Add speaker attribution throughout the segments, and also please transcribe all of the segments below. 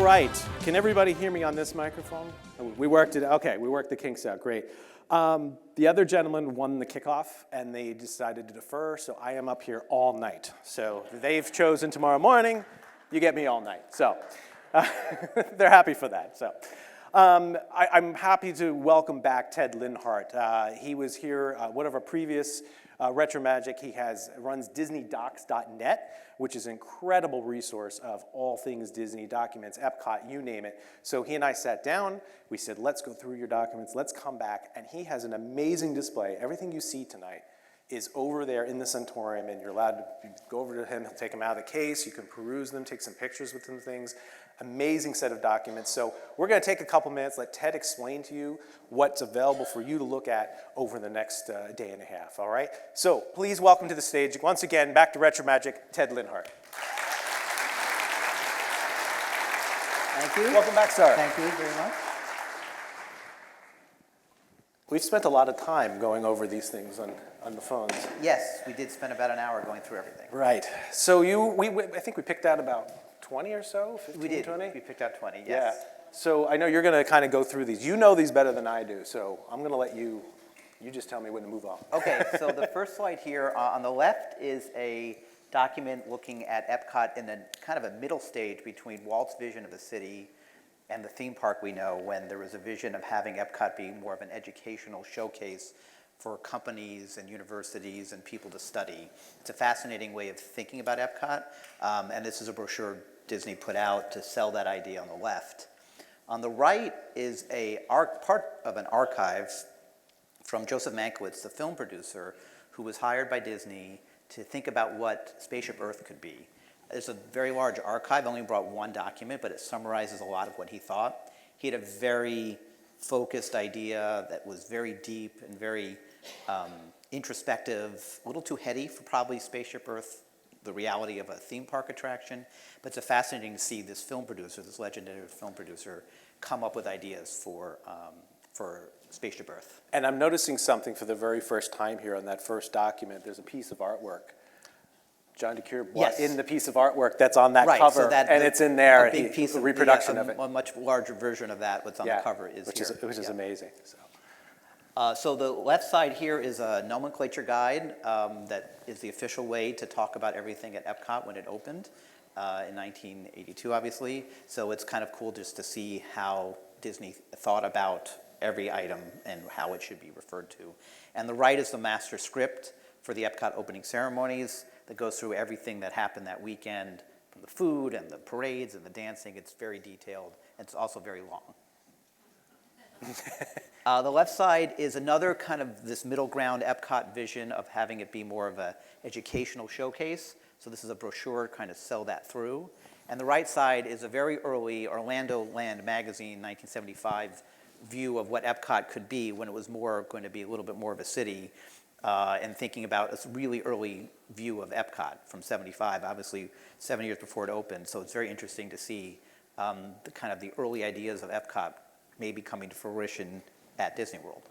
Speaker 1: All right, can everybody hear me on this microphone? We worked it, okay, we worked the kinks out, great. The other gentleman won the kickoff and they decided to defer, so I am up here all night. So they've chosen tomorrow morning, you get me all night. So they're happy for that, so. I'm happy to welcome back Ted Linhart. He was here, one of our previous RetroMagic. He runs DisneyDocs.net, which is an incredible resource of all things Disney documents, Epcot, you name it. So he and I sat down, we said, let's go through your documents, let's come back, and he has an amazing display. Everything you see tonight is over there in the Centaurium, and you're allowed to go over to him, he'll take them out of the case, you can peruse them, take some pictures with them, things. Amazing set of documents. So we're going to take a couple minutes, let Ted explain to you what's available for you to look at over the next day and a half, all right? So please welcome to the stage, once again, back to RetroMagic, Ted Linhart.
Speaker 2: Thank you.
Speaker 1: Welcome back, sir.
Speaker 2: Thank you very much.
Speaker 1: We've spent a lot of time going over these things on the phones.
Speaker 2: Yes, we did spend about an hour going through everything.
Speaker 1: Right. So I think we picked out about 20 or so, 15,
Speaker 2: we did.
Speaker 1: 20?
Speaker 2: We picked out 20, yes.
Speaker 1: Yeah. So I know you're going to kind of go through these. You know these better than I do, so I'm going to let you just tell me when to move on.
Speaker 2: Okay, so the first slide here on the left is a document looking at Epcot in a kind of a middle stage between Walt's vision of the city and the theme park we know, when there was a vision of having Epcot be more of an educational showcase for companies and universities and people to study. It's a fascinating way of thinking about Epcot, and this is a brochure Disney put out to sell that idea on the left. On the right is part of an archive from Joseph Mankiewicz, the film producer, who was hired by Disney to think about what Spaceship Earth could be. It's a very large archive, only brought one document, but it summarizes a lot of what he thought. He had a very focused idea that was very deep and very introspective, a little too heady for probably Spaceship Earth, the reality of a theme park attraction. But it's fascinating to see this film producer, this legendary film producer, come up with ideas for Spaceship Earth.
Speaker 1: And I'm noticing something for the very first time here on that first document. There's a piece of artwork. John DeCure brought in the piece of artwork that's on that cover, so and it's in there.
Speaker 2: A big piece
Speaker 1: a
Speaker 2: of
Speaker 1: reproduction of it.
Speaker 2: A much larger version of that, what's on the cover, is
Speaker 1: which
Speaker 2: here.
Speaker 1: Which is amazing.
Speaker 2: So the left side here is a nomenclature guide that is the official way to talk about everything at Epcot when it opened in 1982, obviously. So it's kind of cool just to see how Disney thought about every item and how it should be referred to. And the right is the master script for the Epcot opening ceremonies that goes through everything that happened that weekend, from the food and the parades and the dancing. It's very detailed. It's also very long. The left side is another kind of this middle ground Epcot vision of having it be more of an educational showcase. So this is a brochure to kind of sell that through. And the right side is a very early Orlando Land magazine, 1975, view of what Epcot could be when it was going to be a little bit more of a city, and thinking about a really early view of Epcot from 75, obviously 7 years before it opened. So it's very interesting to see the early ideas of Epcot maybe coming to fruition at Disney World.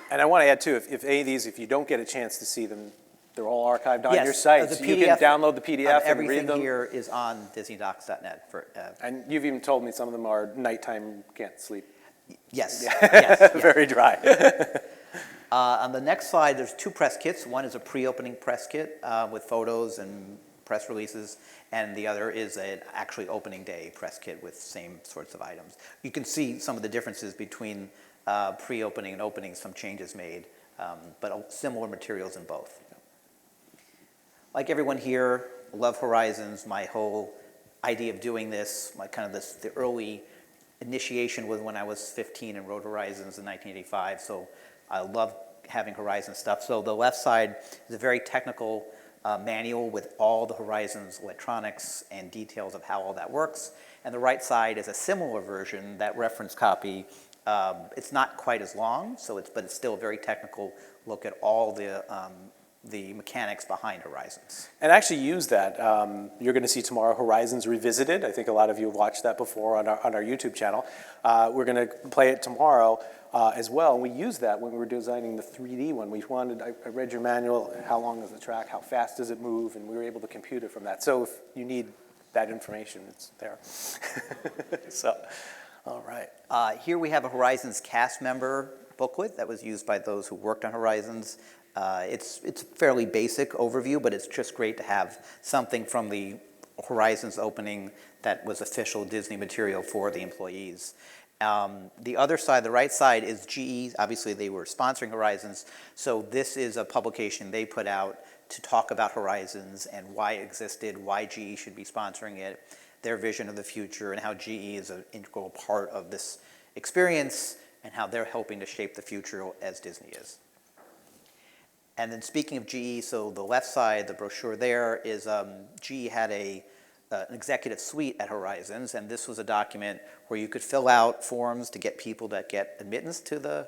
Speaker 1: And I want to add too, if any of these, if you don't get a chance to see them, they're all archived on your site. So you can download the PDF and read them.
Speaker 2: Everything here is on DisneyDocs.net.
Speaker 1: And you've even told me some of them are nighttime, can't sleep.
Speaker 2: Yes.
Speaker 1: Yeah.
Speaker 2: Yes.
Speaker 1: Very dry.
Speaker 2: On the next slide, there's two press kits. One is a pre-opening press kit with photos and press releases, and the other is an actually opening day press kit with same sorts of items. You can see some of the differences between pre-opening and opening, some changes made, but similar materials in both. Like everyone here, love Horizons. My whole idea of doing this, the early initiation was when I was 15 and rode Horizons in 1985, so I love having Horizon stuff. So the left side is a very technical manual with all the Horizons electronics and details of how all that works. And the right side is a similar version, that reference copy. It's not quite as long, but it's still a very technical look at all the mechanics behind Horizons.
Speaker 1: And actually use that. You're going to see tomorrow Horizons Revisited. I think a lot of you have watched that before on our YouTube channel. We're going to play it tomorrow as well. And we used that when we were designing the 3D one. I read your manual, how long is the track, how fast does it move, and we were able to compute it from that. So if you need that information. It's there. So, all right.
Speaker 2: Here we have a Horizons cast member booklet that was used by those who worked on Horizons. It's a fairly basic overview, but it's just great to have something from the Horizons opening that was official Disney material for the employees. The other side, the right side, is GE. Obviously, they were sponsoring Horizons, so this is a publication they put out to talk about Horizons and why it existed, why GE should be sponsoring it, their vision of the future, and how GE is an integral part of this experience, and how they're helping to shape the future as Disney is. And then speaking of GE, so the left side, the brochure there, is GE had an executive suite at Horizons, and this was a document where you could fill out forms to get people that get admittance to the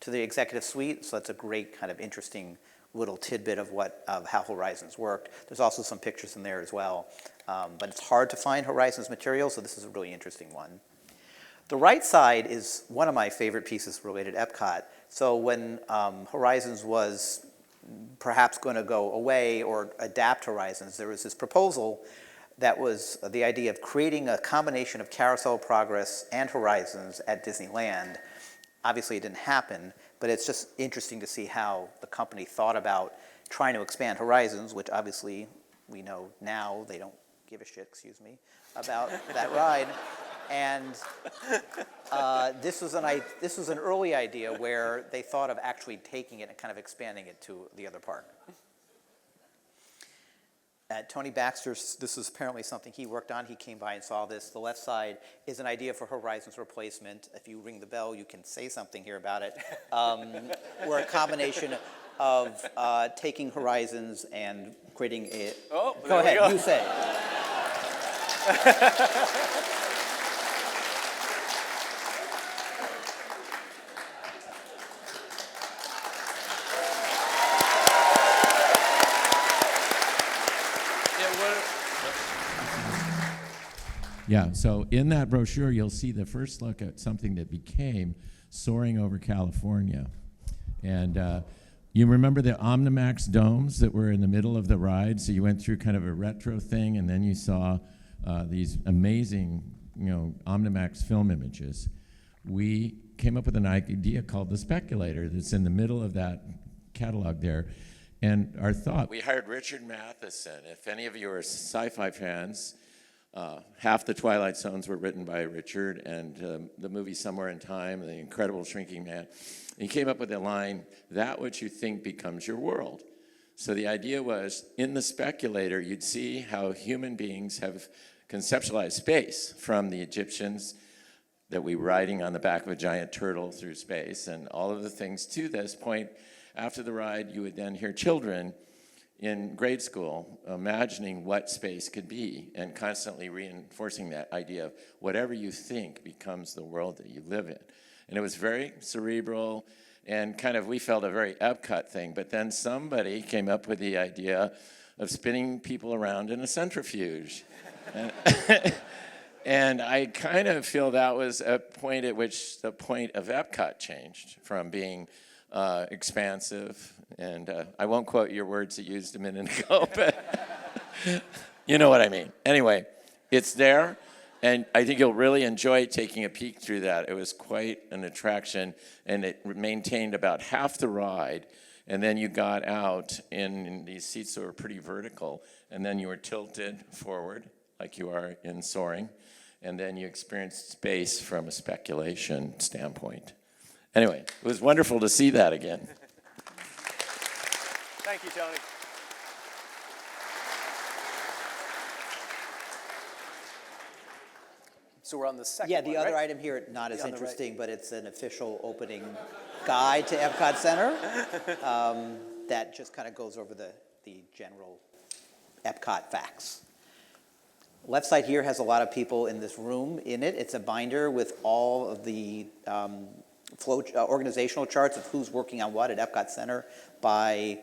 Speaker 2: executive suite. So that's a great kind of interesting little tidbit of how Horizons worked. There's also some pictures in there as well, but it's hard to find Horizons material, so this is a really interesting one. The right side is one of my favorite pieces related to Epcot. So when Horizons was perhaps going to go away or adapt Horizons, there was this proposal that was the idea of creating a combination of Carousel Progress and Horizons at Disneyland. Obviously, it didn't happen, but it's just interesting to see how the company thought about trying to expand Horizons, which obviously we know now they don't give a shit, about that ride. And this was an early idea where they thought of actually taking it and kind of expanding it to the other park. Tony Baxter's, this is apparently something he worked on. He came by and saw this. The left side is an idea for Horizons replacement. If you ring the bell, you can say something here about it. We're a combination of taking Horizons and creating a...
Speaker 1: Oh,
Speaker 2: go ahead, you say.
Speaker 3: Yeah, so in that brochure, you'll see the first look at something that became Soaring Over California. And you remember the Omnimax domes that were in the middle of the ride? So you went through kind of a retro thing, and then you saw these amazing, Omnimax film images. We came up with an idea called the Speculator that's in the middle of that catalog there. And our thought, we hired Richard Matheson. If any of you are sci-fi fans, half the Twilight Zones were written by Richard, and the movie Somewhere in Time, The Incredible Shrinking Man. He came up with a line, that which you think becomes your world. So the idea was, in the Speculator, you'd see how human beings have conceptualized space, from the Egyptians that we were riding on the back of a giant turtle through space, and all of the things to this point. After the ride, you would then hear children in grade school imagining what space could be and constantly reinforcing that idea of whatever you think becomes the world that you live in. And it was very cerebral and kind of, we felt, a very Epcot thing. But then somebody came up with the idea of spinning people around in a centrifuge. And I kind of feel that was a point at which the point of Epcot changed from being expansive, and I won't quote your words that you used a minute ago, but you know what I mean. Anyway, it's there, and I think you'll really enjoy taking a peek through that. It was quite an attraction, and it maintained about half the ride, and then you got out in these seats that were pretty vertical, and then you were tilted forward, like you are in Soaring, and then you experienced space from a speculation standpoint. Anyway, it was wonderful to see that again.
Speaker 1: Thank you, Tony. So we're on the second one,
Speaker 2: Yeah, the other
Speaker 1: right?
Speaker 2: item here, not as
Speaker 1: on the right.
Speaker 2: interesting, but it's an official opening guide to Epcot Center that just kind of goes over the general Epcot facts. Left side here has a lot of people in this room in it. It's a binder with all of the organizational charts of who's working on what at Epcot Center by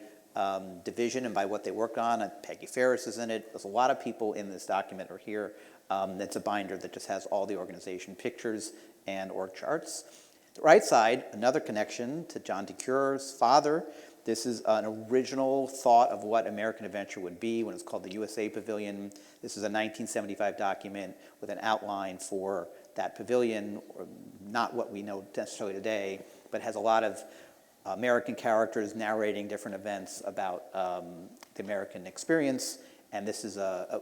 Speaker 2: division and by what they worked on. Peggy Ferris is in it. There's a lot of people in this document are here. It's a binder that just has all the organization pictures and org charts. The right side, another connection to John DeCure's father. This is an original thought of what American Adventure would be when it's called the USA Pavilion. This is a 1975 document with an outline for that pavilion, or not what we know necessarily today, but has a lot of American characters narrating different events about the American experience, and this is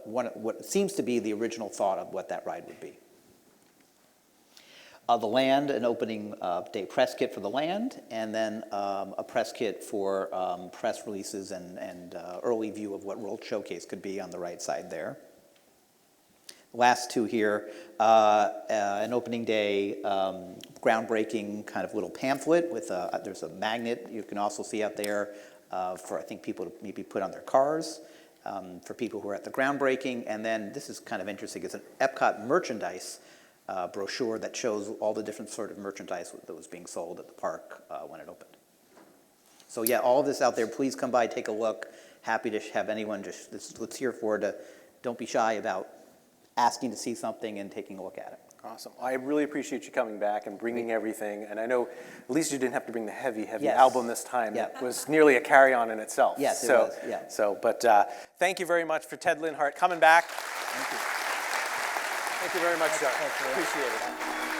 Speaker 2: what seems to be the original thought of what that ride would be. The land, an opening day press kit for the land, and then a press kit for press releases and early view of what World Showcase could be on the right side there. Last two here, an opening day groundbreaking kind of little pamphlet with there's a magnet you can also see out there for I think people to maybe put on their cars for people who are at the groundbreaking. And then this is kind of interesting, it's an Epcot merchandise brochure that shows all the different sort of merchandise that was being sold at the park when it opened. So yeah, all of this out there, please come by, take a look. Happy to have anyone let's hear for it. Don't be shy about asking to see something and taking a look at it.
Speaker 1: Awesome. I really appreciate you coming back and bringing everything. And I know at least you didn't have to bring the heavy
Speaker 2: Yes.
Speaker 1: album this time.
Speaker 2: Yeah.
Speaker 1: It was nearly a carry-on in itself.
Speaker 2: Yes, it was, yeah.
Speaker 1: But thank you very much for Ted Linhart coming back.
Speaker 2: Thank you.
Speaker 1: Thank you very much, Doug. Appreciate it.